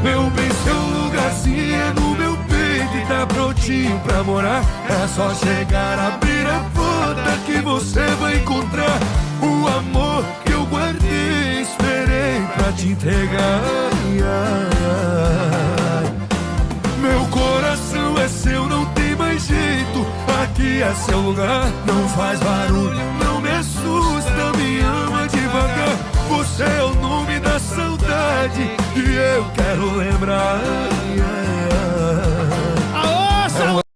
Meu bem, seu lugarzinho é no meu peito e tá prontinho pra morar. É só chegar, abrir a porta que você vai encontrar o amor que eu guardei, esperei pra te entregar. Meu coração é seu, não tem mais jeito. Aqui é seu lugar, não faz barulho, não me assusta, me ama devagar. Você é o nome da saudade e eu quero lembrar.